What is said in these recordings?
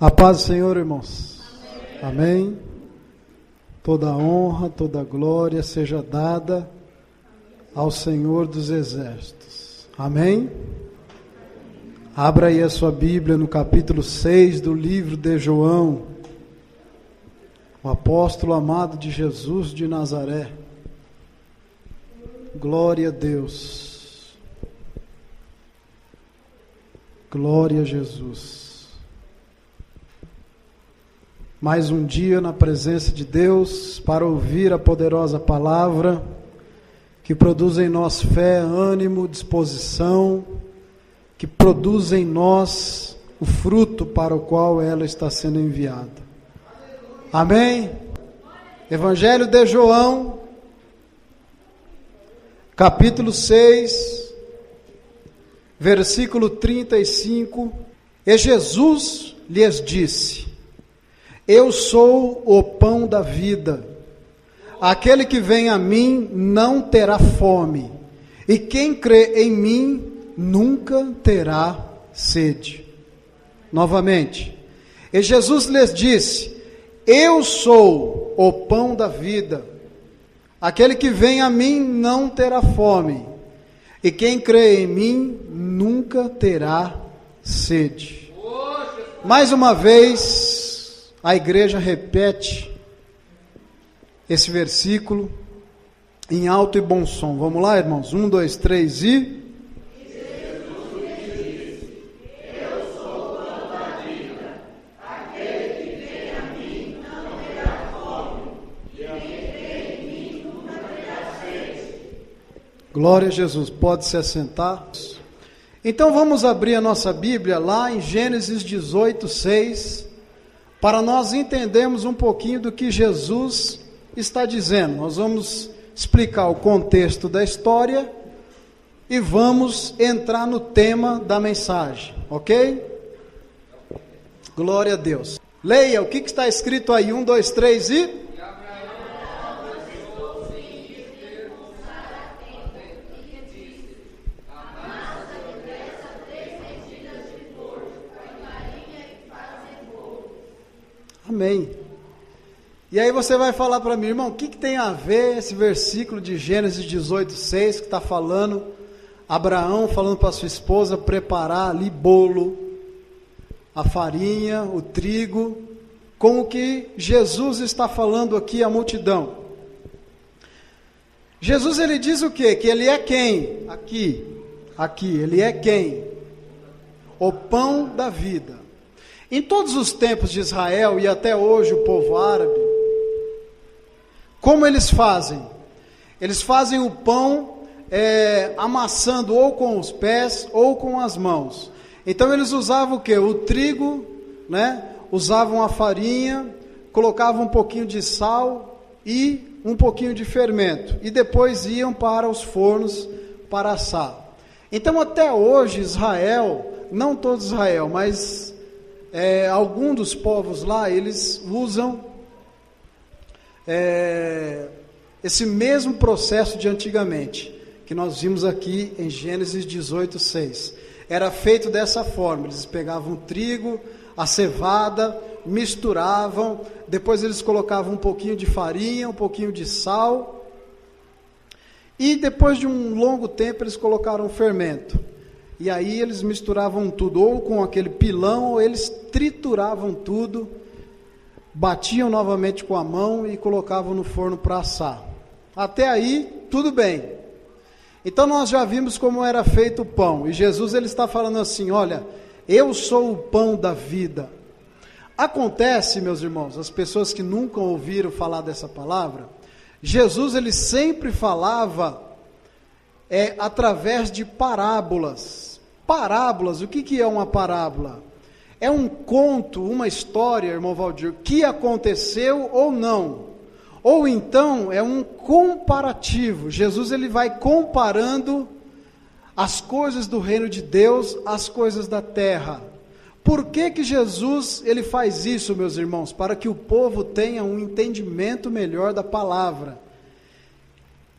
A paz do Senhor, irmãos. Amém. Toda a honra, toda a glória seja dada ao Senhor dos Exércitos. Amém. Abra aí a sua Bíblia no capítulo 6 do livro de João, o apóstolo amado de Jesus de Nazaré. Glória a Deus. Glória a Jesus. Mais um dia na presença de Deus para ouvir a poderosa palavra que produz em nós fé, ânimo, disposição, que produz em nós o fruto para o qual ela está sendo enviada. Amém? Evangelho de João, capítulo 6, versículo 35. E Jesus lhes disse: Eu sou o pão da vida. Aquele que vem a mim não terá fome, e quem crê em mim nunca terá sede. Novamente. E Jesus lhes disse: Eu sou o pão da vida. Aquele que vem a mim não terá fome, e quem crê em mim nunca terá sede. Mais uma vez, a igreja repete esse versículo em alto e bom som. Vamos lá, irmãos? 1, 2, 3 e... Glória a Jesus, pode se assentar. Então vamos abrir a nossa Bíblia lá em Gênesis 18, 6, para nós entendermos um pouquinho do que Jesus está dizendo. Nós vamos explicar o contexto da história e vamos entrar no tema da mensagem, ok? Glória a Deus. Leia, o que está escrito aí? 1, 2, 3 e... Amém. E aí você vai falar para mim, irmão, o que tem a ver esse versículo de Gênesis 18, 6, que está falando, Abraão falando para sua esposa preparar ali bolo, a farinha, o trigo, com o que Jesus está falando aqui à multidão. Jesus, ele diz o quê? Que ele é quem? Aqui, ele é quem? O pão da vida. Em todos os tempos de Israel e até hoje o povo árabe, como eles fazem? Eles fazem o pão amassando ou com os pés ou com as mãos. Então eles usavam o quê? O trigo, né? Usavam a farinha, colocavam um pouquinho de sal e um pouquinho de fermento. E depois iam para os fornos para assar. Então até hoje Israel, não todo Israel, mas... alguns dos povos lá, eles usam esse mesmo processo de antigamente, que nós vimos aqui em Gênesis 18, 6. Era feito dessa forma, eles pegavam o trigo, a cevada, misturavam, depois eles colocavam um pouquinho de farinha, um pouquinho de sal, e depois de um longo tempo eles colocaram fermento. E aí eles misturavam tudo, ou com aquele pilão, ou eles trituravam tudo, batiam novamente com a mão e colocavam no forno para assar. Até aí, tudo bem. Então nós já vimos como era feito o pão. E Jesus, ele está falando assim, olha, eu sou o pão da vida. Acontece, meus irmãos, as pessoas que nunca ouviram falar dessa palavra, Jesus, ele sempre falava através de parábolas. Parábolas, o que é uma parábola? É um conto, uma história, irmão Valdir, que aconteceu ou não. Ou então é um comparativo. Jesus, ele vai comparando as coisas do reino de Deus às coisas da terra. Por que Jesus, ele faz isso, meus irmãos? Para que o povo tenha um entendimento melhor da palavra.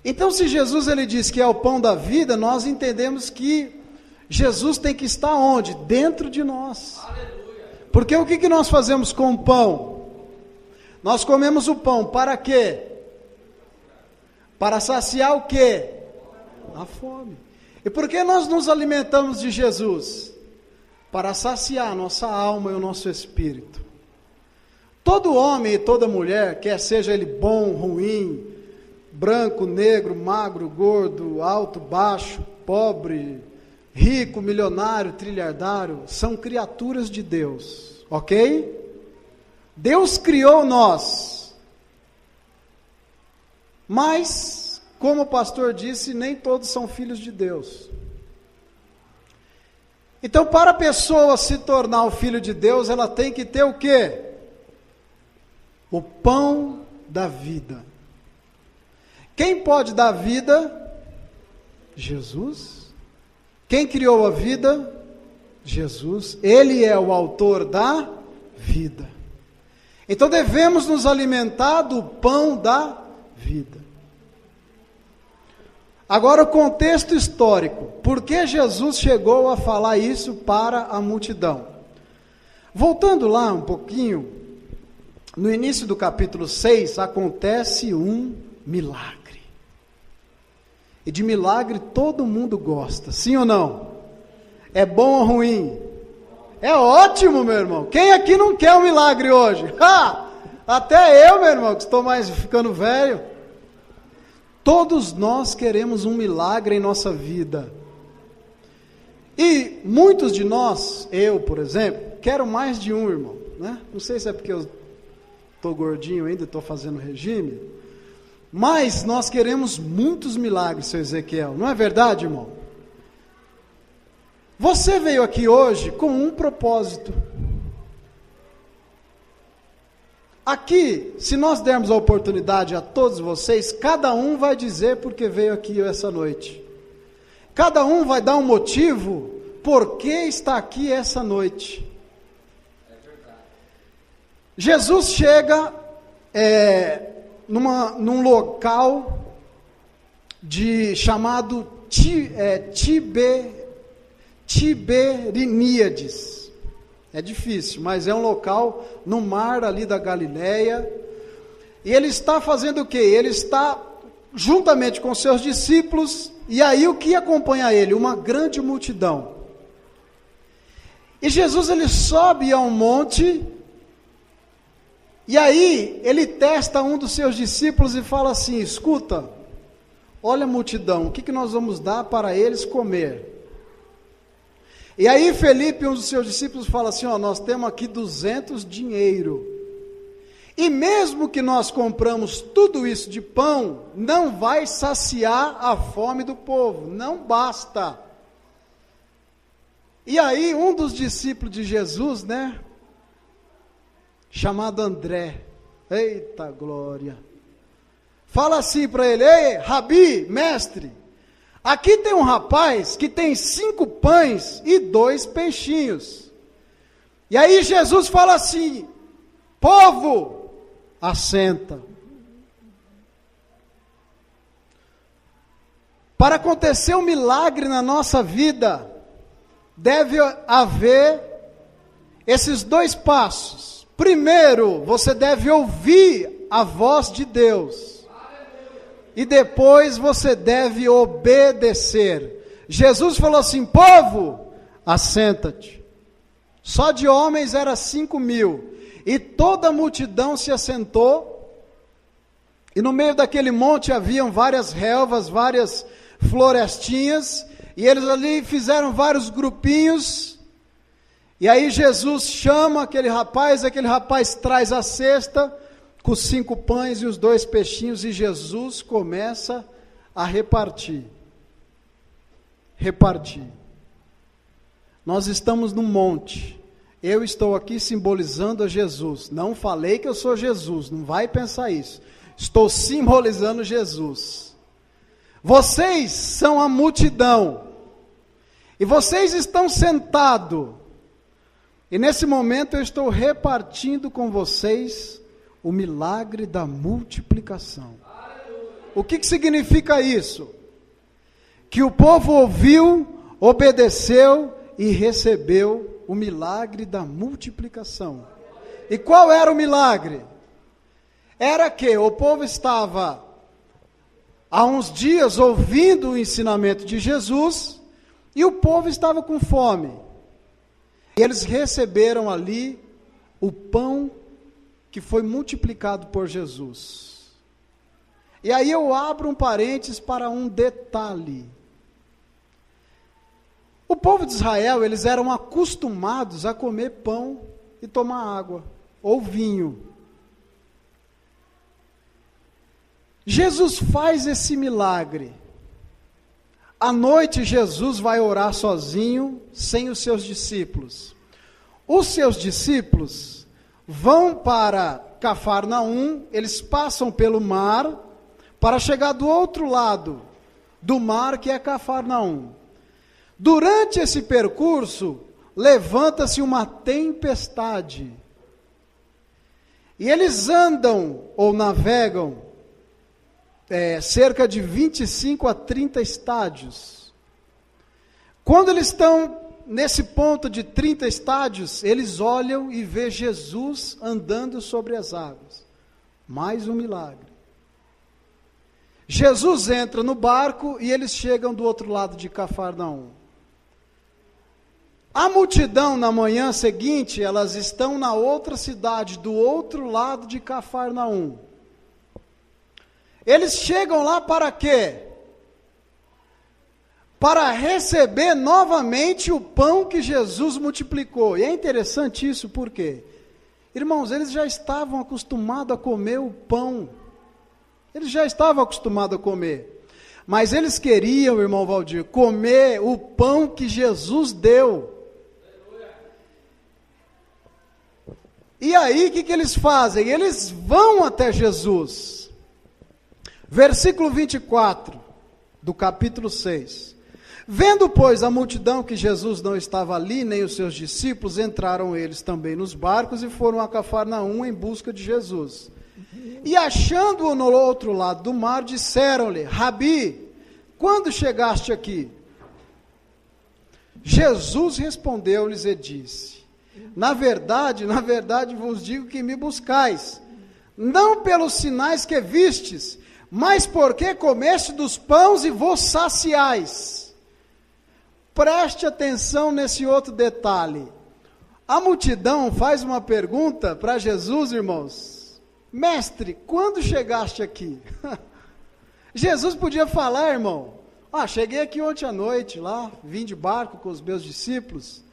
Então, se Jesus, ele diz que é o pão da vida, nós entendemos que Jesus tem que estar onde? Dentro de nós. Aleluia. Porque o que nós fazemos com o pão? Nós comemos o pão para quê? Para saciar o quê? A fome. E por que nós nos alimentamos de Jesus? Para saciar a nossa alma e o nosso espírito. Todo homem e toda mulher, quer seja ele bom, ruim, branco, negro, magro, gordo, alto, baixo, pobre, rico, milionário, trilhardário, são criaturas de Deus, ok? Deus criou nós, mas, como o pastor disse, nem todos são filhos de Deus. Então, para a pessoa se tornar o filho de Deus, ela tem que ter o quê? O pão da vida. Quem pode dar vida? Jesus. Quem criou a vida? Jesus. Ele é o autor da vida. Então devemos nos alimentar do pão da vida. Agora o contexto histórico. Por que Jesus chegou a falar isso para a multidão? Voltando lá um pouquinho, no início do capítulo 6, acontece um milagre. E de milagre todo mundo gosta, sim ou não? É bom ou ruim? É ótimo, meu irmão. Quem aqui não quer um milagre hoje? Até eu, meu irmão, que estou mais ficando velho. Todos nós queremos um milagre em nossa vida. E muitos de nós, eu, por exemplo, quero mais de um, irmão, né? Não sei se é porque eu estou gordinho ainda, estou fazendo regime, mas nós queremos muitos milagres, seu Ezequiel, não é verdade, irmão? Você veio aqui hoje com um propósito. Aqui, se nós dermos a oportunidade a todos vocês, cada um vai dizer porque veio aqui essa noite. Cada um vai dar um motivo por que está aqui essa noite. Jesus chega num local chamado Tiberíades. É difícil, mas é um local no mar ali da Galileia. E ele está fazendo o quê? Ele está juntamente com seus discípulos, e aí o que acompanha ele? Uma grande multidão. E Jesus ele sobe a um monte, e aí ele testa um dos seus discípulos e fala assim: escuta, olha a multidão, o que nós vamos dar para eles comer? E aí Felipe, um dos seus discípulos, fala assim: nós temos aqui 200 dinheiro, e mesmo que nós compramos tudo isso de pão, não vai saciar a fome do povo, não basta. E aí um dos discípulos de Jesus, né, chamado André, eita glória, fala assim para ele: ei, Rabi, mestre, aqui tem um rapaz que tem 5 pães e 2 peixinhos. E aí Jesus fala assim: povo, assenta. Para acontecer um milagre na nossa vida, deve haver esses 2 passos. Primeiro, você deve ouvir a voz de Deus. E depois você deve obedecer. Jesus falou assim: povo, assenta-te. Só de homens era 5.000. E toda a multidão se assentou. E no meio daquele monte haviam várias relvas, várias florestinhas. E eles ali fizeram vários grupinhos. E aí Jesus chama aquele rapaz traz a cesta com os 5 pães e os 2 peixinhos, e Jesus começa a repartir. Nós estamos num monte, eu estou aqui simbolizando a Jesus, não falei que eu sou Jesus, não vai pensar isso, estou simbolizando Jesus. Vocês são a multidão, e vocês estão sentados, e nesse momento eu estou repartindo com vocês o milagre da multiplicação. O que significa isso? Que o povo ouviu, obedeceu e recebeu o milagre da multiplicação. E qual era o milagre? Era que o povo estava há uns dias ouvindo o ensinamento de Jesus e o povo estava com fome. E eles receberam ali o pão que foi multiplicado por Jesus. E aí eu abro um parênteses para um detalhe. O povo de Israel, eles eram acostumados a comer pão e tomar água, ou vinho. Jesus faz esse milagre. À noite, Jesus vai orar sozinho, sem os seus discípulos. Os seus discípulos vão para Cafarnaum, eles passam pelo mar, para chegar do outro lado do mar, que é Cafarnaum. Durante esse percurso, levanta-se uma tempestade. E eles andam, ou navegam, cerca de 25 a 30 estádios. Quando eles estão nesse ponto de 30 estádios, eles olham e vê Jesus andando sobre as águas. Mais um milagre. Jesus entra no barco e eles chegam do outro lado de Cafarnaum. A multidão na manhã seguinte, elas estão na outra cidade, do outro lado de Cafarnaum. Eles chegam lá para quê? Para receber novamente o pão que Jesus multiplicou. E é interessante isso, por quê? Irmãos, eles já estavam acostumados a comer o pão. Eles já estavam acostumados a comer. Mas eles queriam, irmão Valdir, comer o pão que Jesus deu. E aí, o que eles fazem? Eles vão até Jesus. Versículo 24, do capítulo 6. Vendo, pois, a multidão que Jesus não estava ali, nem os seus discípulos, entraram eles também nos barcos e foram a Cafarnaum em busca de Jesus. E achando-o no outro lado do mar, disseram-lhe: Rabi, quando chegaste aqui? Jesus respondeu-lhes e disse: na verdade vos digo que me buscais, não pelos sinais que vistes, mas porque comeste dos pães e vos saciais. Preste atenção nesse outro detalhe. A multidão faz uma pergunta para Jesus, irmãos: mestre, quando chegaste aqui? Jesus podia falar, irmão: cheguei aqui ontem à noite, lá, vim de barco com os meus discípulos.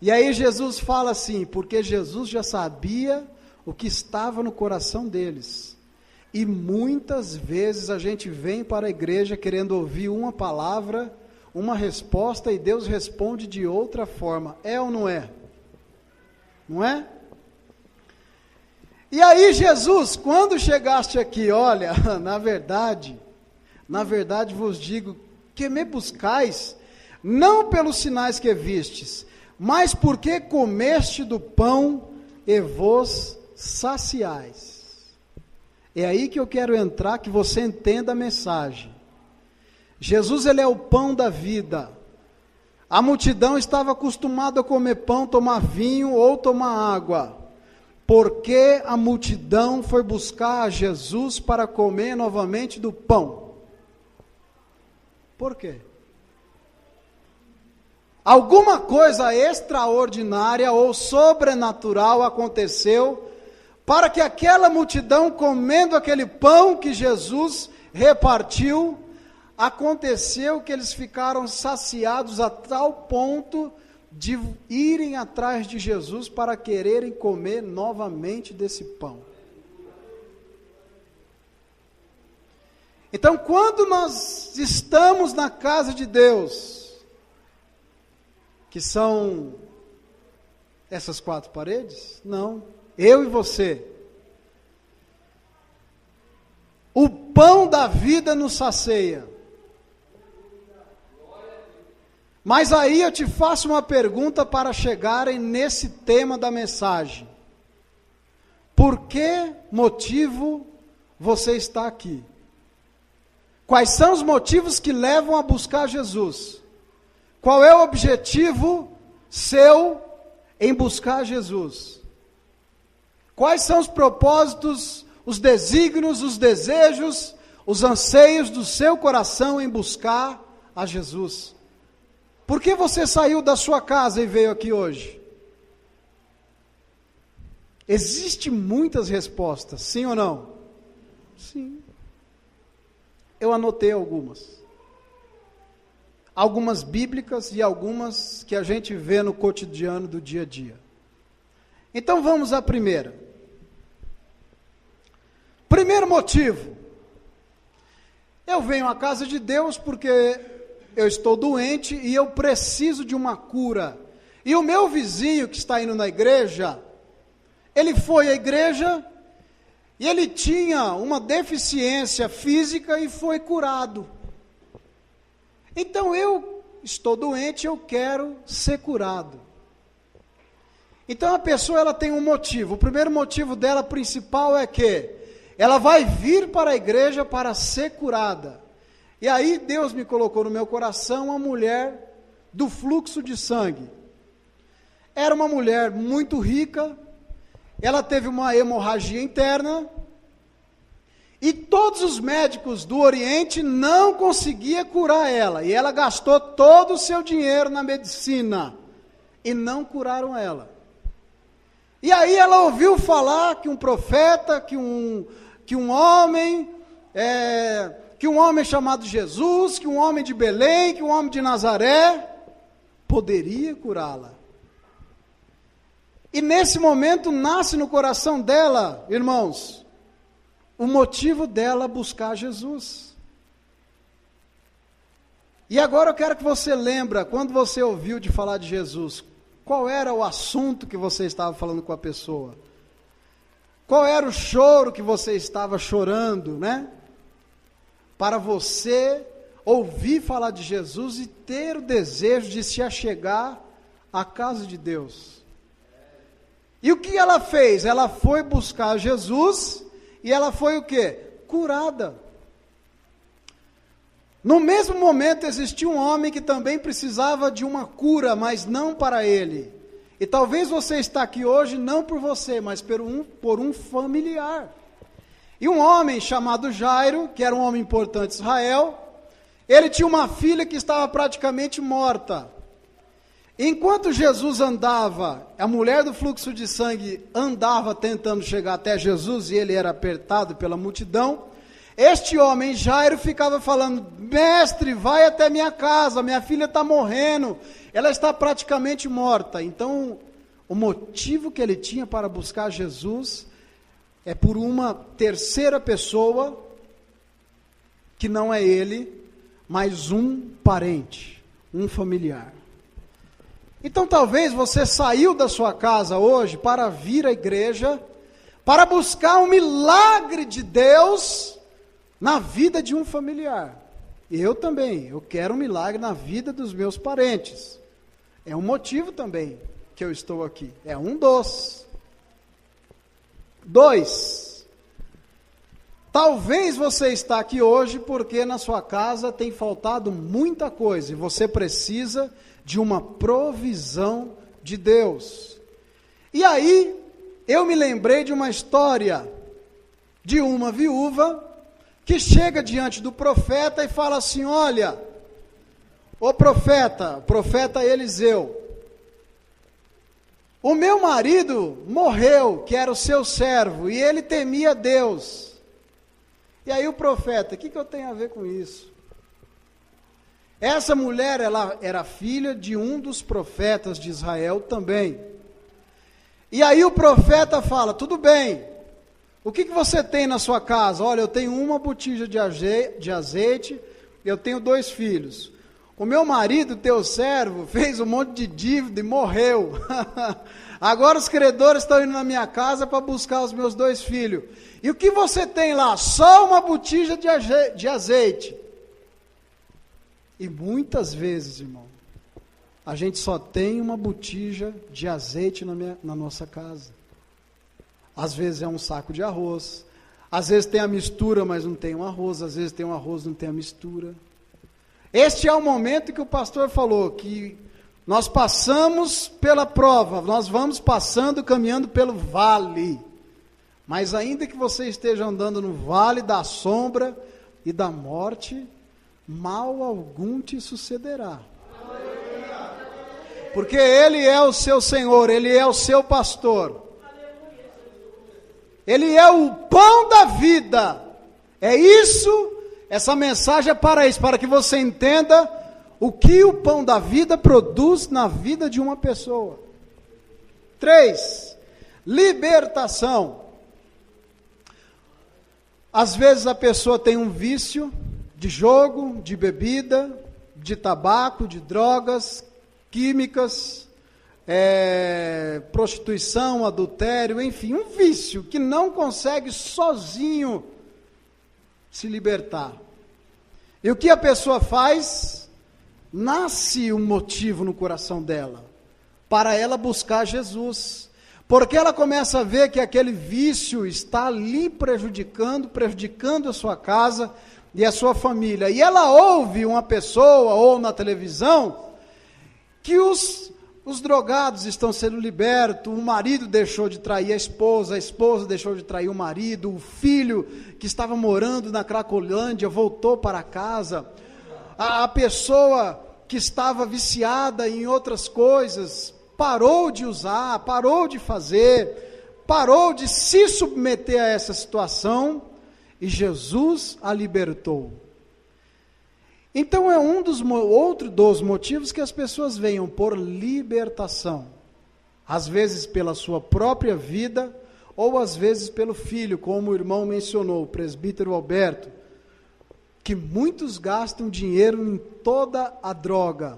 E aí Jesus fala assim, porque Jesus já sabia o que estava no coração deles. E muitas vezes a gente vem para a igreja querendo ouvir uma palavra, uma resposta, e Deus responde de outra forma. É ou não é? Não é? E aí Jesus, quando chegaste aqui, olha, na verdade vos digo que me buscais, não pelos sinais que vistes, mas porque comeste do pão e vos saciais. É aí que eu quero entrar, que você entenda a mensagem. Jesus, ele é o pão da vida. A multidão estava acostumada a comer pão, tomar vinho ou tomar água. Porque a multidão foi buscar a Jesus para comer novamente do pão? Por quê? Alguma coisa extraordinária ou sobrenatural aconteceu para que aquela multidão, comendo aquele pão que Jesus repartiu, aconteceu que eles ficaram saciados a tal ponto de irem atrás de Jesus para quererem comer novamente desse pão. Então, quando nós estamos na casa de Deus, que são essas quatro paredes? Não, eu e você. O pão da vida nos sacia. Mas aí eu te faço uma pergunta para chegarem nesse tema da mensagem. Por que motivo você está aqui? Quais são os motivos que levam a buscar Jesus? Qual é o objetivo seu em buscar Jesus? Quais são os propósitos, os desígnios, os desejos, os anseios do seu coração em buscar a Jesus? Por que você saiu da sua casa e veio aqui hoje? Existem muitas respostas, sim ou não? Sim. Eu anotei algumas. Algumas bíblicas e algumas que a gente vê no cotidiano do dia a dia. Então vamos à primeira. Primeiro motivo. Eu venho à casa de Deus porque eu estou doente e eu preciso de uma cura. E o meu vizinho que está indo na igreja, ele foi à igreja e ele tinha uma deficiência física e foi curado. Então eu estou doente, eu quero ser curado. Então a pessoa ela tem um motivo. O primeiro motivo dela principal é que ela vai vir para a igreja para ser curada. E aí Deus me colocou no meu coração uma mulher do fluxo de sangue. Era uma mulher muito rica, ela teve uma hemorragia interna, e todos os médicos do Oriente não conseguiam curar ela. E ela gastou todo o seu dinheiro na medicina. E não curaram ela. E aí ela ouviu falar que um profeta, que um homem chamado Jesus, que um homem de Belém, que um homem de Nazaré, poderia curá-la. E nesse momento nasce no coração dela, irmãos, o motivo dela buscar Jesus. E agora eu quero que você lembre, quando você ouviu de falar de Jesus, qual era o assunto que você estava falando com a pessoa? Qual era o choro que você estava chorando, né? Para você ouvir falar de Jesus e ter o desejo de se achegar à casa de Deus. E o que ela fez? Ela foi buscar Jesus. E ela foi o quê? Curada. No mesmo momento existia um homem que também precisava de uma cura, mas não para ele. E talvez você está aqui hoje não por você, mas por um familiar. E um homem chamado Jairo, que era um homem importante de Israel, ele tinha uma filha que estava praticamente morta. Enquanto Jesus andava, a mulher do fluxo de sangue andava tentando chegar até Jesus e ele era apertado pela multidão, este homem, Jairo, ficava falando: mestre, vai até minha casa, minha filha está morrendo, ela está praticamente morta. Então, o motivo que ele tinha para buscar Jesus é por uma terceira pessoa, que não é ele, mas um parente, um familiar. Então talvez você saiu da sua casa hoje para vir à igreja, para buscar um milagre de Deus na vida de um familiar. E eu também, eu quero um milagre na vida dos meus parentes. É um motivo também que eu estou aqui, é um dos. 2, talvez você está aqui hoje porque na sua casa tem faltado muita coisa e você precisa de uma provisão de Deus. E aí, eu me lembrei de uma história de uma viúva que chega diante do profeta e fala assim: olha, o profeta Eliseu, o meu marido morreu, que era o seu servo, e ele temia Deus. E aí o profeta: o que eu tenho a ver com isso? Essa mulher, ela era filha de um dos profetas de Israel também. E aí o profeta fala: tudo bem, o que você tem na sua casa? Olha, eu tenho uma botija de azeite, eu tenho 2 filhos. O meu marido, teu servo, fez um monte de dívida e morreu. Agora os credores estão indo na minha casa para buscar os meus 2 filhos. E o que você tem lá? Só uma botija de azeite. E muitas vezes, irmão, a gente só tem uma botija de azeite na nossa casa. Às vezes é um saco de arroz, às vezes tem a mistura, mas não tem um arroz, às vezes tem um arroz, não tem a mistura. Este é o momento que o pastor falou, que Nós passamos pela prova, nós vamos passando, caminhando pelo vale. Mas ainda que você esteja andando no vale da sombra e da morte, mal algum te sucederá. Porque Ele é o seu Senhor, Ele é o seu pastor. Ele é o pão da vida. É isso, essa mensagem é para isso, para que você entenda o que o pão da vida produz na vida de uma pessoa. 3, libertação. Às vezes a pessoa tem um vício de jogo, de bebida, de tabaco, de drogas, químicas, prostituição, adultério, enfim, um vício que não consegue sozinho se libertar. E o que a pessoa faz? Nasce um motivo no coração dela, para ela buscar Jesus, porque ela começa a ver que aquele vício está ali prejudicando a sua casa e a sua família, e ela ouve uma pessoa, ou na televisão, que os drogados estão sendo libertos, o marido deixou de trair a esposa deixou de trair o marido, o filho que estava morando na Cracolândia voltou para casa, a pessoa que estava viciada em outras coisas, parou de usar, parou de fazer, parou de se submeter a essa situação, e Jesus a libertou. Então é outro dos motivos que as pessoas venham por libertação, às vezes pela sua própria vida, ou às vezes pelo filho, como o irmão mencionou, o presbítero Alberto, que muitos gastam dinheiro em toda a droga.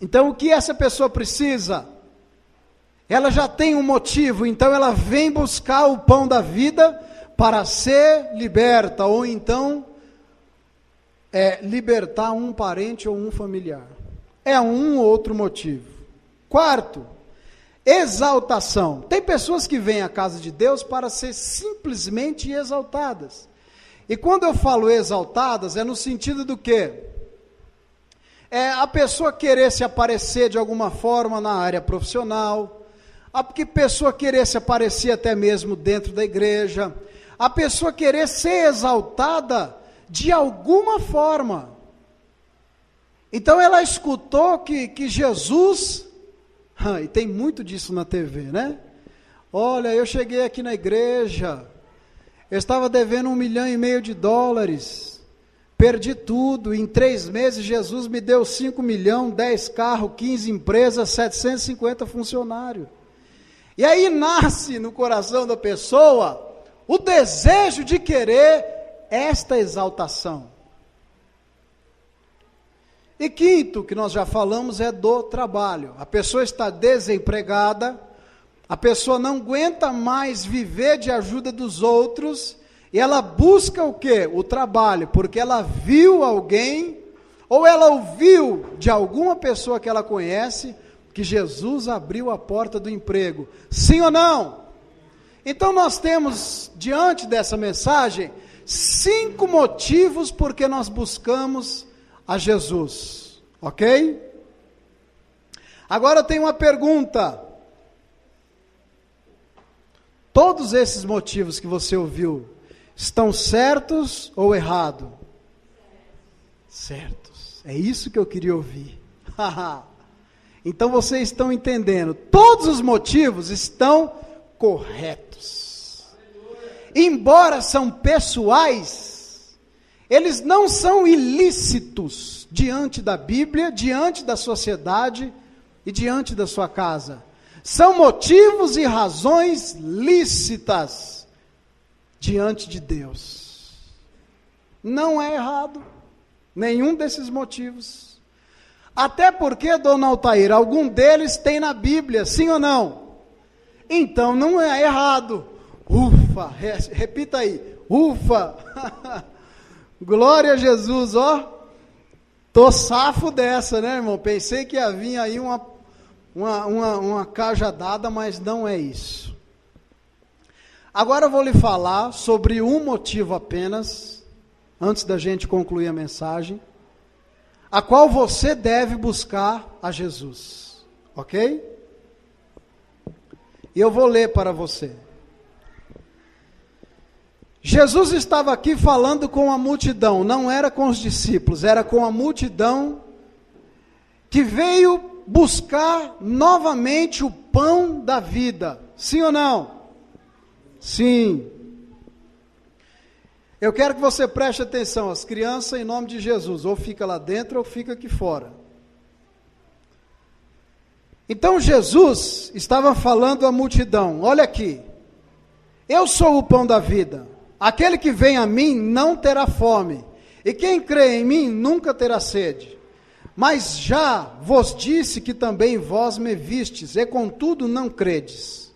Então o que essa pessoa precisa? Ela já tem um motivo, então ela vem buscar o pão da vida para ser liberta, ou então libertar um parente ou um familiar. É um ou outro motivo. 4, exaltação. Tem pessoas que vêm à casa de Deus para ser simplesmente exaltadas. E quando eu falo exaltadas, é no sentido do quê? É a pessoa querer se aparecer de alguma forma na área profissional, a pessoa querer se aparecer até mesmo dentro da igreja, a pessoa querer ser exaltada de alguma forma. Então ela escutou que Jesus, e tem muito disso na TV, né? Olha, eu cheguei aqui na igreja, eu estava devendo $1,5 milhão, perdi tudo, em 3 meses Jesus me deu 5 milhões, 10 carros, 15 empresas, 750 funcionários. E aí nasce no coração da pessoa o desejo de querer esta exaltação. E 5, que nós já falamos, é do trabalho. A pessoa está desempregada, a pessoa não aguenta mais viver de ajuda dos outros, e ela busca o quê? O trabalho, porque ela viu alguém, ou ela ouviu de alguma pessoa que ela conhece, que Jesus abriu a porta do emprego. Sim ou não? Então nós temos, diante dessa mensagem, 5 motivos porque nós buscamos a Jesus, ok? Agora eu tenho uma pergunta. Todos esses motivos que você ouviu, estão certos ou errados? Certos. É isso que eu queria ouvir. Então vocês estão entendendo. Todos os motivos estão corretos. Embora são pessoais, eles não são ilícitos diante da Bíblia, diante da sociedade e diante da sua casa. São motivos e razões lícitas diante de Deus. Não é errado nenhum desses motivos. Até porque, dona Altair, algum deles tem na Bíblia, sim ou não? Então não é errado. Ufa, repita aí, ufa. Glória a Jesus, ó. Tô safo dessa, né, irmão? Pensei que ia vir aí uma cajadada, mas não é isso. Agora eu vou lhe falar sobre um motivo apenas, antes da gente concluir a mensagem. a qual você deve buscar a Jesus. Ok? E eu vou ler para você. Jesus estava aqui falando com a multidão, não era com os discípulos, era com a multidão que veio buscar novamente o pão da vida. Sim ou não? Sim. Eu quero que você preste atenção, as crianças, em nome de Jesus, ou fica lá dentro ou fica aqui fora. Então Jesus estava falando à multidão, olha aqui, eu sou o pão da vida, aquele que vem a mim não terá fome, e quem crê em mim nunca terá sede. Mas já vos disse que também vós me vistes, e contudo não credes.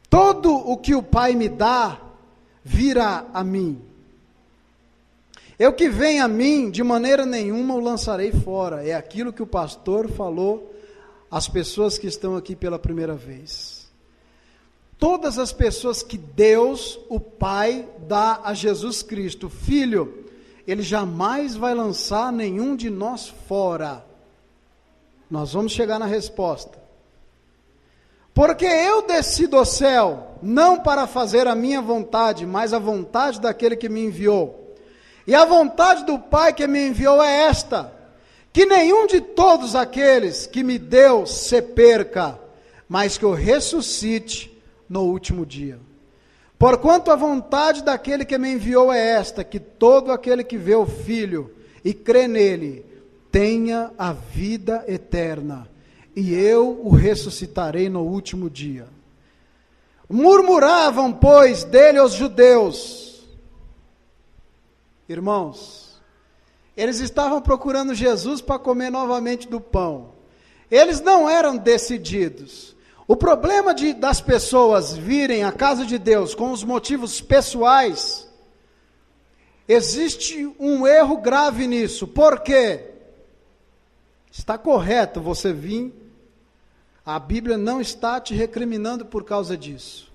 Todo o que o Pai me dá, virá a mim. Eu que vem a mim, de maneira nenhuma o lançarei fora. É aquilo que o pastor falou às pessoas que estão aqui pela primeira vez. Todas as pessoas que Deus, o Pai, dá a Jesus Cristo, Filho, Ele jamais vai lançar nenhum de nós fora. Nós vamos chegar na resposta. Porque eu desci do céu, não para fazer a minha vontade, mas a vontade daquele que me enviou. E a vontade do Pai que me enviou é esta, que nenhum de todos aqueles que me deu se perca, mas que eu ressuscite no último dia. Porquanto a vontade daquele que me enviou é esta, que todo aquele que vê o Filho e crê nele, tenha a vida eterna, e eu o ressuscitarei no último dia. Murmuravam, pois, dele os judeus. Irmãos, eles estavam procurando Jesus para comer novamente do pão. Eles não eram decididos. O problema das pessoas virem à casa de Deus com os motivos pessoais, existe um erro grave nisso. Por quê? Está correto você vir, a Bíblia não está te recriminando por causa disso.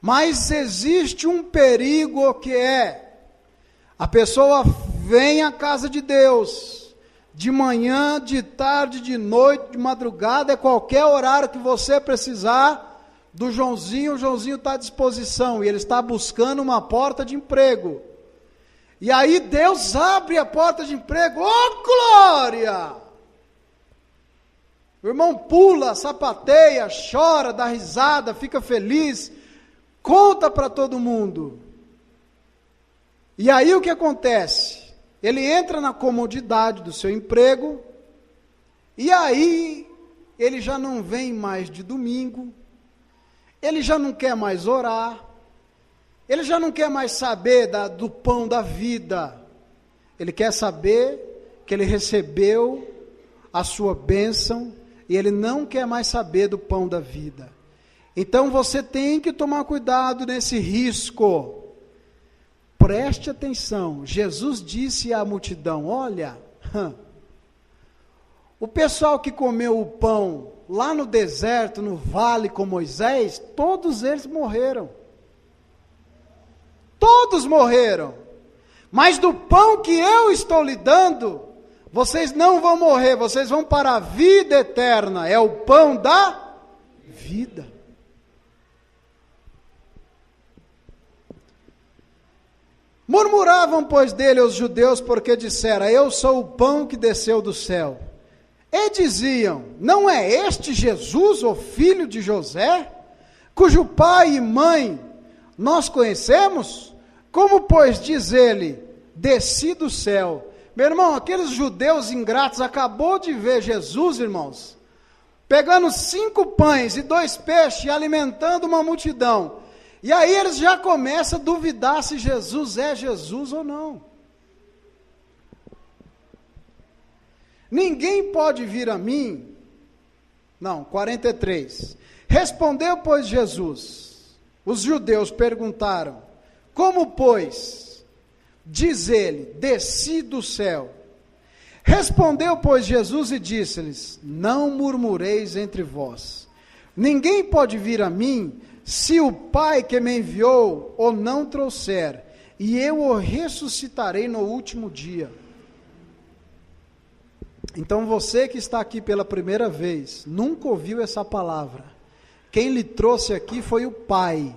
Mas existe um perigo que é, a pessoa vem à casa de Deus, de manhã, de tarde, de noite, de madrugada, é qualquer horário que você precisar do Joãozinho, o Joãozinho está à disposição, e ele está buscando uma porta de emprego. E aí Deus abre a porta de emprego, oh glória! O irmão pula, sapateia, chora, dá risada, fica feliz, conta para todo mundo. E aí o que acontece? Ele entra na comodidade do seu emprego, e aí ele já não vem mais de domingo, ele já não quer mais orar, ele já não quer mais saber do pão da vida, ele quer saber que ele recebeu a sua bênção, e ele não quer mais saber do pão da vida. Então você tem que tomar cuidado nesse risco. Preste atenção, Jesus disse à multidão, olha, o pessoal que comeu o pão lá no deserto, no vale com Moisés, todos eles morreram. Todos morreram. Mas do pão que eu estou lhe dando, vocês não vão morrer, vocês vão para a vida eterna, é o pão da vida. Murmuravam, pois, dele os judeus, porque dissera, eu sou o pão que desceu do céu. E diziam, não é este Jesus, o filho de José, cujo pai e mãe nós conhecemos? Como, pois, diz ele, desci do céu? Meu irmão, aqueles judeus ingratos acabou de ver Jesus, irmãos, pegando 5 pães e 2 peixes e alimentando uma multidão. E aí eles já começam a duvidar se Jesus é Jesus ou não. Ninguém pode vir a mim. Não, 43. Respondeu, pois, Jesus. Os judeus perguntaram, como, pois, diz ele, desci do céu? Respondeu, pois, Jesus e disse-lhes, não murmureis entre vós. Ninguém pode vir a mim, se o Pai que me enviou o não trouxer, e eu o ressuscitarei no último dia. Então você que está aqui pela primeira vez, nunca ouviu essa palavra. Quem lhe trouxe aqui foi o Pai.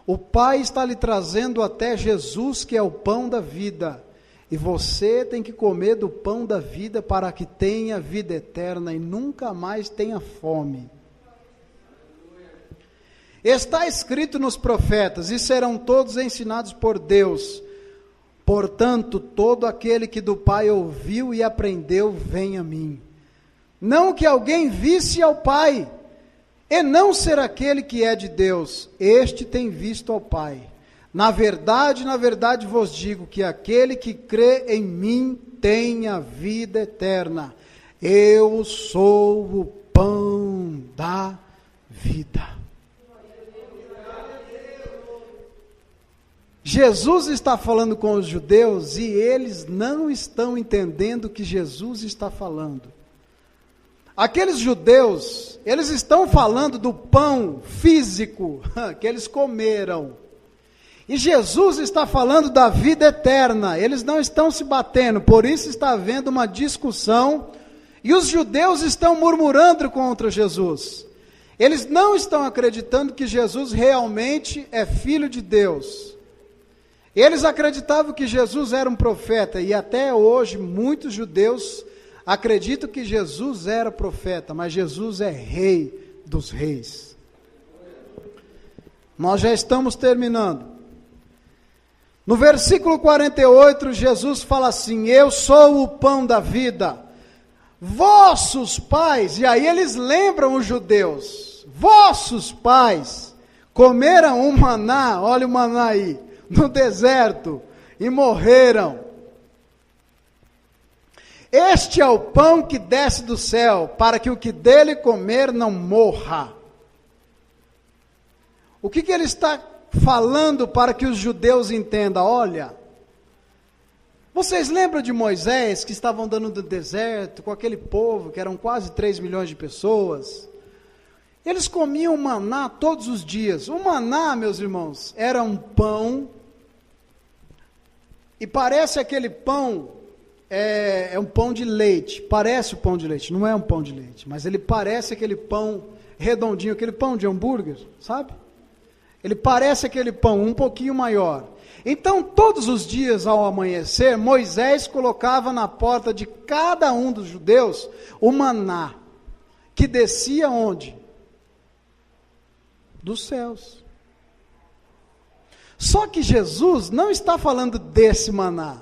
O Pai está lhe trazendo até Jesus, que é o pão da vida. E você tem que comer do pão da vida para que tenha vida eterna e nunca mais tenha fome. Está escrito nos profetas, e serão todos ensinados por Deus. Portanto, todo aquele que do Pai ouviu e aprendeu, vem a mim. Não que alguém visse ao Pai, e não ser aquele que é de Deus, este tem visto ao Pai. Na verdade vos digo que aquele que crê em mim tem a vida eterna. Eu sou o pão da vida. Jesus está falando com os judeus e eles não estão entendendo o que Jesus está falando. Aqueles judeus, eles estão falando do pão físico que eles comeram. E Jesus está falando da vida eterna. Eles não estão se batendo, por isso está havendo uma discussão. E os judeus estão murmurando contra Jesus. Eles não estão acreditando que Jesus realmente é filho de Deus. Eles acreditavam que Jesus era um profeta, e até hoje muitos judeus acreditam que Jesus era profeta, mas Jesus é rei dos reis. Nós já estamos terminando. No versículo 48, Jesus fala assim: eu sou o pão da vida. Vossos pais, e aí eles lembram os judeus, vossos pais comeram um maná, olha o maná aí, no deserto, e morreram. Este é o pão que desce do céu, para que o que dele comer não morra. O que ele está falando para que os judeus entendam? Olha, vocês lembram de Moisés, que estavam andando no deserto, com aquele povo, que eram quase 3 milhões de pessoas? Eles comiam maná todos os dias. O maná, meus irmãos, era um pão, e parece aquele pão, é um pão de leite, parece o pão de leite, não é um pão de leite, mas ele parece aquele pão redondinho, aquele pão de hambúrguer, sabe? Ele parece aquele pão, um pouquinho maior. Então, todos os dias ao amanhecer, Moisés colocava na porta de cada um dos judeus o maná, que descia onde? Dos céus. Só que Jesus não está falando desse maná.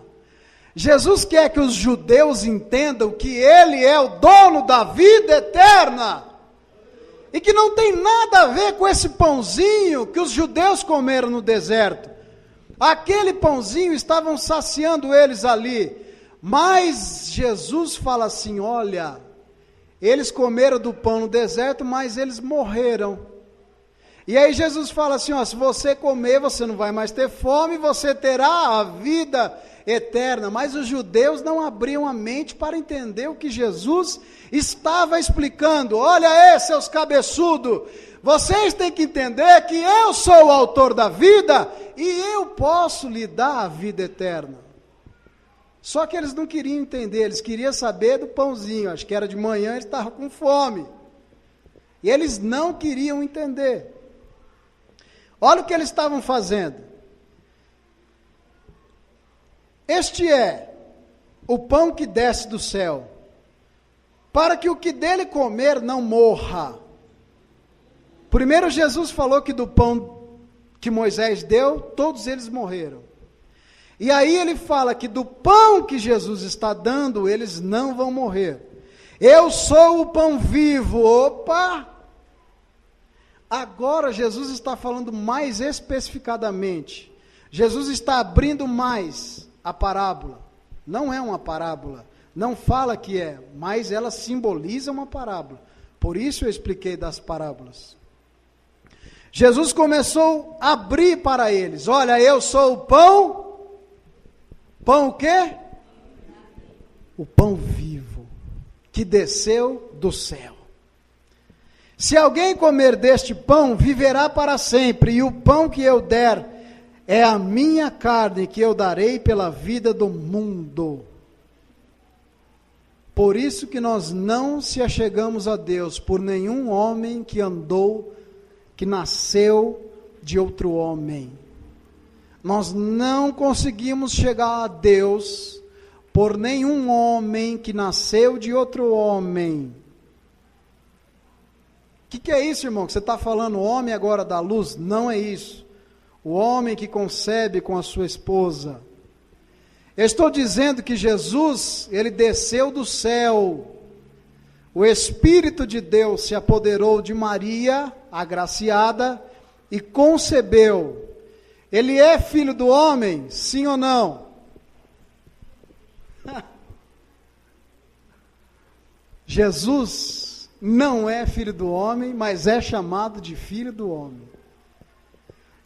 Jesus quer que os judeus entendam que Ele é o dono da vida eterna. E que não tem nada a ver com esse pãozinho que os judeus comeram no deserto. Aquele pãozinho estavam saciando eles ali. Mas Jesus fala assim: olha, eles comeram do pão no deserto, mas eles morreram. E aí Jesus fala assim, ó, se você comer, você não vai mais ter fome, você terá a vida eterna. Mas os judeus não abriam a mente para entender o que Jesus estava explicando. Olha aí, seus cabeçudos, vocês têm que entender que eu sou o autor da vida e eu posso lhe dar a vida eterna. Só que eles não queriam entender, eles queriam saber do pãozinho. Acho que era de manhã, eles estavam com fome. E eles não queriam entender. Olha o que eles estavam fazendo. Este é o pão que desce do céu, para que o que dele comer não morra. Primeiro Jesus falou que do pão que Moisés deu, todos eles morreram. E aí ele fala que do pão que Jesus está dando, eles não vão morrer. Eu sou o pão vivo. Opa! Agora Jesus está falando mais especificadamente. Jesus está abrindo mais a parábola. Não é uma parábola. Não fala que é, mas ela simboliza uma parábola. Por isso eu expliquei das parábolas. Jesus começou a abrir para eles. Olha, eu sou o pão. Pão o quê? O pão vivo, que desceu do céu. Se alguém comer deste pão, viverá para sempre, e o pão que eu der é a minha carne, que eu darei pela vida do mundo. Por isso que nós não se achegamos a Deus por nenhum homem que nasceu de outro homem. Nós não conseguimos chegar a Deus por nenhum homem que nasceu de outro homem. O que é isso, irmão? Que você está falando, o homem agora dá luz? Não é isso. O homem que concebe com a sua esposa. Eu estou dizendo que Jesus, ele desceu do céu. O Espírito de Deus se apoderou de Maria, agraciada, e concebeu. Ele é filho do homem? Sim ou não? Jesus não é filho do homem, mas é chamado de filho do homem.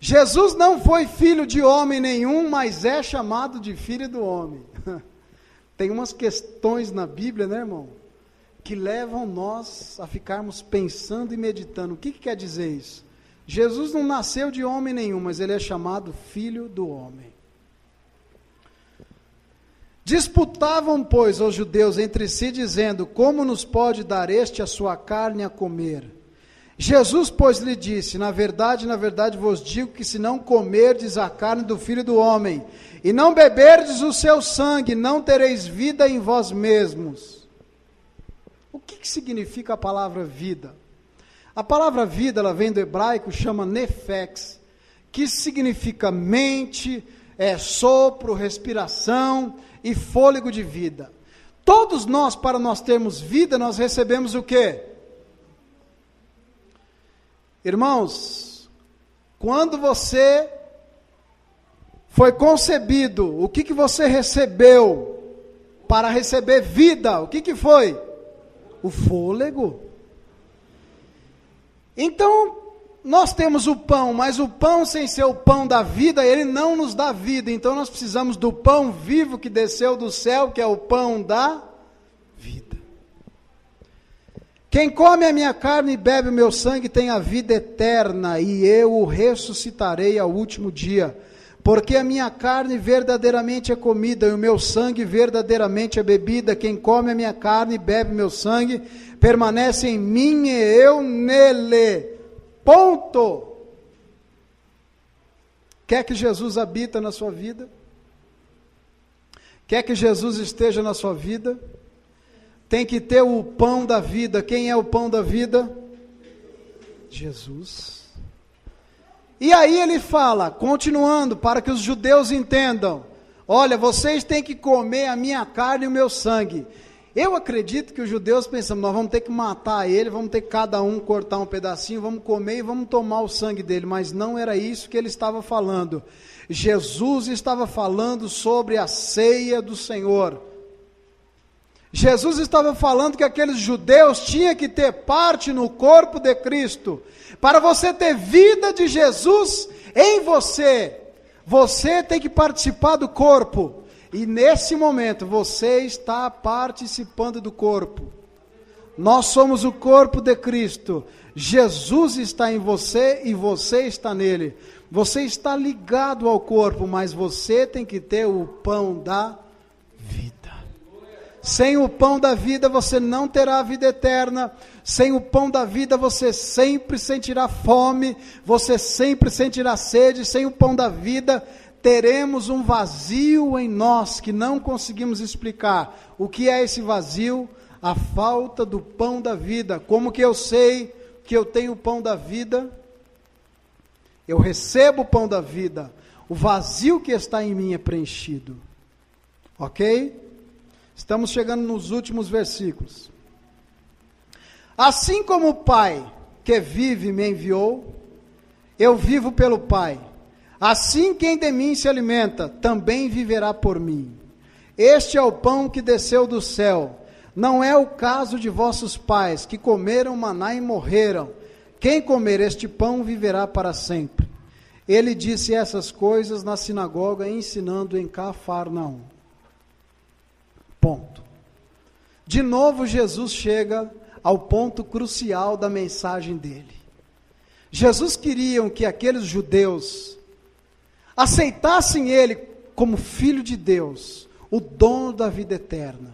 Jesus não foi filho de homem nenhum, mas é chamado de filho do homem. Tem umas questões na Bíblia, né, irmão, que levam nós a ficarmos pensando e meditando. O que quer dizer isso? Jesus não nasceu de homem nenhum, mas ele é chamado filho do homem. Disputavam, pois, os judeus entre si, dizendo: como nos pode dar este a sua carne a comer? Jesus, pois, lhe disse: na verdade vos digo que se não comerdes a carne do Filho do Homem, e não beberdes o seu sangue, não tereis vida em vós mesmos. O que significa a palavra vida? A palavra vida, ela vem do hebraico, chama nefex, que significa mente, sopro, respiração e fôlego de vida. Todos nós, para nós termos vida, nós recebemos o quê? Irmãos, quando você foi concebido, o que você recebeu para receber vida? O que foi? O fôlego. Então, nós temos o pão, mas o pão sem ser o pão da vida, ele não nos dá vida. Então nós precisamos do pão vivo que desceu do céu, que é o pão da vida. Quem come a minha carne e bebe o meu sangue tem a vida eterna, e eu o ressuscitarei ao último dia. Porque a minha carne verdadeiramente é comida, e o meu sangue verdadeiramente é bebida. Quem come a minha carne e bebe o meu sangue, permanece em mim e eu nele. Ponto. Quer que Jesus habita na sua vida? Quer que Jesus esteja na sua vida? Tem que ter o pão da vida. Quem é o pão da vida? Jesus. E aí ele fala, continuando, para que os judeus entendam: olha, vocês têm que comer a minha carne e o meu sangue. Eu acredito que os judeus pensam: nós vamos ter que matar ele, vamos ter que cada um cortar um pedacinho, vamos comer e vamos tomar o sangue dele. Mas não era isso que ele estava falando. Jesus estava falando sobre a ceia do Senhor. Jesus estava falando que aqueles judeus tinham que ter parte no corpo de Cristo. Para você ter vida de Jesus em você, você tem que participar do corpo. E nesse momento, você está participando do corpo. Nós somos o corpo de Cristo. Jesus está em você e você está nele. Você está ligado ao corpo, mas você tem que ter o pão da vida. Sem o pão da vida, você não terá a vida eterna. Sem o pão da vida, você sempre sentirá fome, você sempre sentirá sede. Sem o pão da vida, teremos um vazio em nós que não conseguimos explicar. O que é esse vazio? A falta do pão da vida. Como que eu sei que eu tenho o pão da vida? Eu recebo o pão da vida. O vazio que está em mim é preenchido. Ok? Estamos chegando nos últimos versículos. Assim como o Pai que vive me enviou, eu vivo pelo Pai. Assim quem de mim se alimenta, também viverá por mim. Este é o pão que desceu do céu. Não é o caso de vossos pais, que comeram maná e morreram. Quem comer este pão viverá para sempre. Ele disse essas coisas na sinagoga, ensinando em Cafarnaum. Ponto. De novo Jesus chega ao ponto crucial da mensagem dele. Jesus queria que aqueles judeus aceitassem ele como filho de Deus, o dono da vida eterna.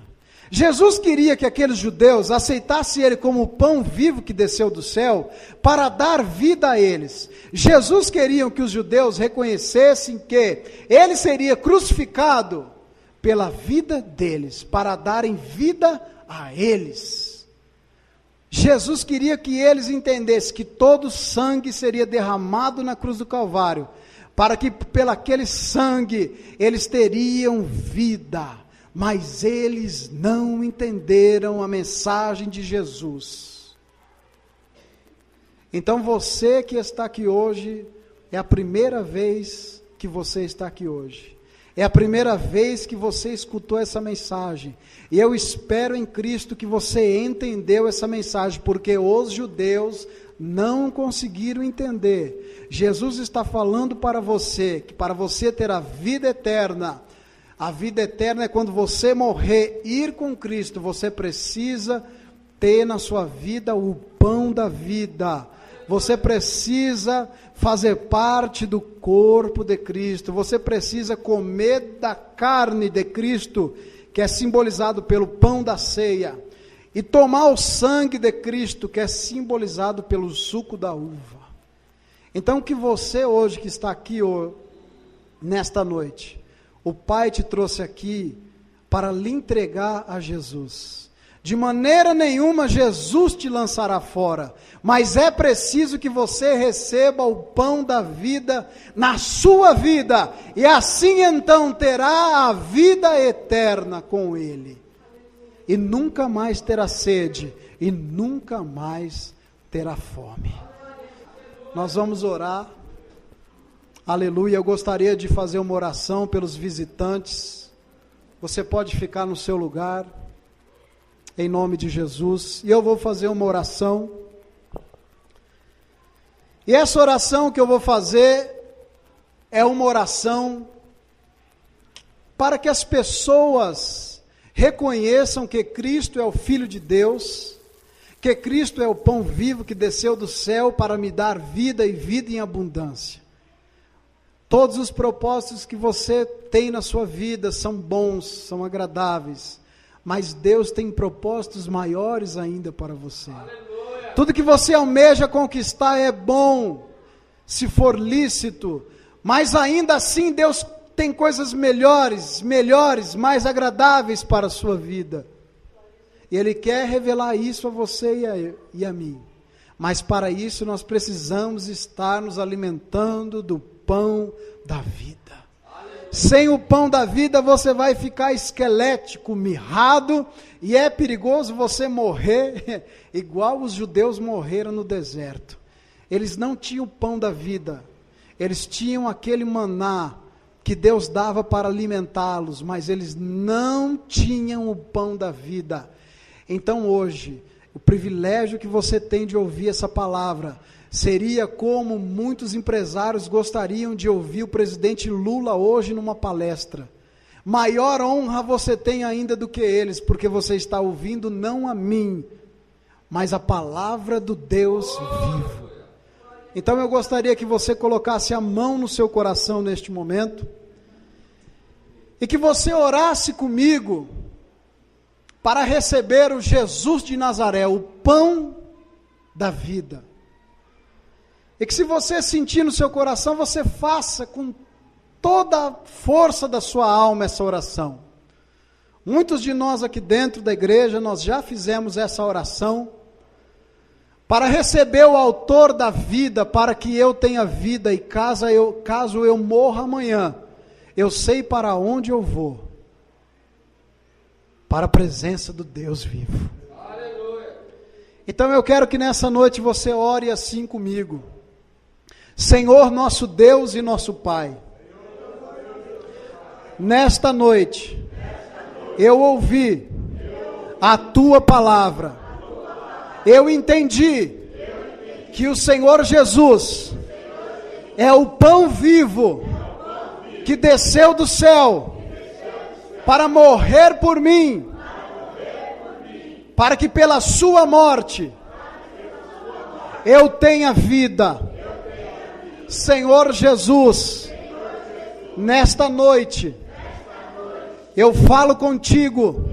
Jesus queria que aqueles judeus aceitassem ele como o pão vivo que desceu do céu, para dar vida a eles. Jesus queria que os judeus reconhecessem que ele seria crucificado pela vida deles, para darem vida a eles. Jesus queria que eles entendessem que todo sangue seria derramado na cruz do Calvário, para que pelaquele sangue eles teriam vida. Mas eles não entenderam a mensagem de Jesus. Então você que está aqui hoje, é a primeira vez que você está aqui hoje. É a primeira vez que você escutou essa mensagem. E eu espero em Cristo que você entendeu essa mensagem, porque os judeus não conseguiram entender. Jesus está falando para você, que para você ter a vida eterna, a vida eterna é quando você morrer, ir com Cristo, você precisa ter na sua vida o pão da vida. Você precisa fazer parte do corpo de Cristo. Você precisa comer da carne de Cristo, que é simbolizado pelo pão da ceia, e tomar o sangue de Cristo, que é simbolizado pelo suco da uva. Então que você hoje, que está aqui nesta noite, o Pai te trouxe aqui para lhe entregar a Jesus. De maneira nenhuma Jesus te lançará fora, mas é preciso que você receba o pão da vida na sua vida, e assim então terá a vida eterna com Ele, e nunca mais terá sede, e nunca mais terá fome. Nós vamos orar. Aleluia. Eu gostaria de fazer uma oração pelos visitantes. Você pode ficar no seu lugar, em nome de Jesus, e eu vou fazer uma oração. E essa oração que eu vou fazer é uma oração para que as pessoas reconheçam que Cristo é o Filho de Deus, que Cristo é o pão vivo que desceu do céu para me dar vida e vida em abundância. Todos os propósitos que você tem na sua vida são bons, são agradáveis, mas Deus tem propósitos maiores ainda para você. Aleluia. Tudo que você almeja conquistar é bom, se for lícito, mas ainda assim Deus tem coisas melhores, mais agradáveis para a sua vida. E Ele quer revelar isso a você e a mim. Mas para isso nós precisamos estar nos alimentando do pão da vida. Sem o pão da vida você vai ficar esquelético, mirrado, e é perigoso você morrer igual os judeus morreram no deserto. Eles não tinham o pão da vida, eles tinham aquele maná que Deus dava para alimentá-los, mas eles não tinham o pão da vida. Então hoje, o privilégio que você tem de ouvir essa palavra seria como muitos empresários gostariam de ouvir o presidente Lula hoje numa palestra. Maior honra você tem ainda do que eles, porque você está ouvindo não a mim, mas a palavra do Deus vivo. Então eu gostaria que você colocasse a mão no seu coração neste momento, e que você orasse comigo, para receber o Jesus de Nazaré, o pão da vida. E que se você sentir no seu coração, você faça com toda a força da sua alma essa oração. Muitos de nós aqui dentro da igreja, nós já fizemos essa oração, para receber o autor da vida, para que eu tenha vida, e caso eu morra amanhã, eu sei para onde eu vou. Para a presença do Deus vivo. Aleluia. Então eu quero que nessa noite você ore assim comigo. Senhor nosso Deus e nosso Pai, nesta noite, eu ouvi a Tua palavra, eu entendi que o Senhor Jesus é o pão vivo que desceu do céu para morrer por mim, para que pela sua morte eu tenha vida. Senhor Jesus, nesta noite, eu falo contigo,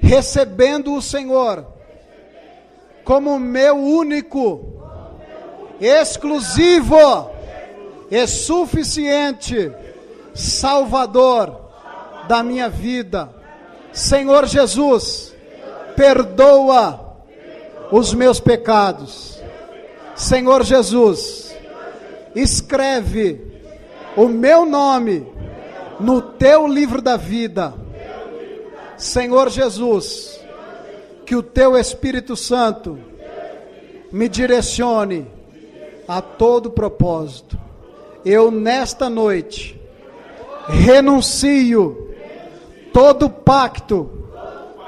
recebendo o Senhor como meu único, exclusivo e suficiente Salvador da minha vida. Senhor Jesus, perdoa os meus pecados. Senhor Jesus, escreve o meu nome no teu livro da vida. Senhor Jesus, que o teu Espírito Santo me direcione a todo propósito. Eu nesta noite renuncio todo pacto,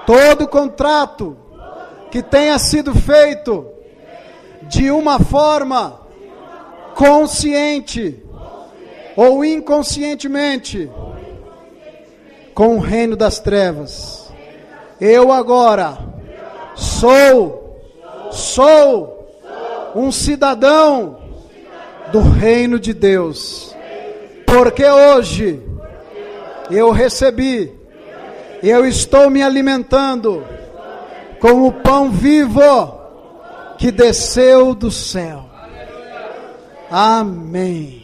todo contrato que tenha sido feito de uma forma consciente ou inconscientemente com o reino das trevas. Eu agora sou um cidadão do reino de Deus, porque hoje eu recebi, eu estou me alimentando com o pão vivo que desceu do céu. Amém.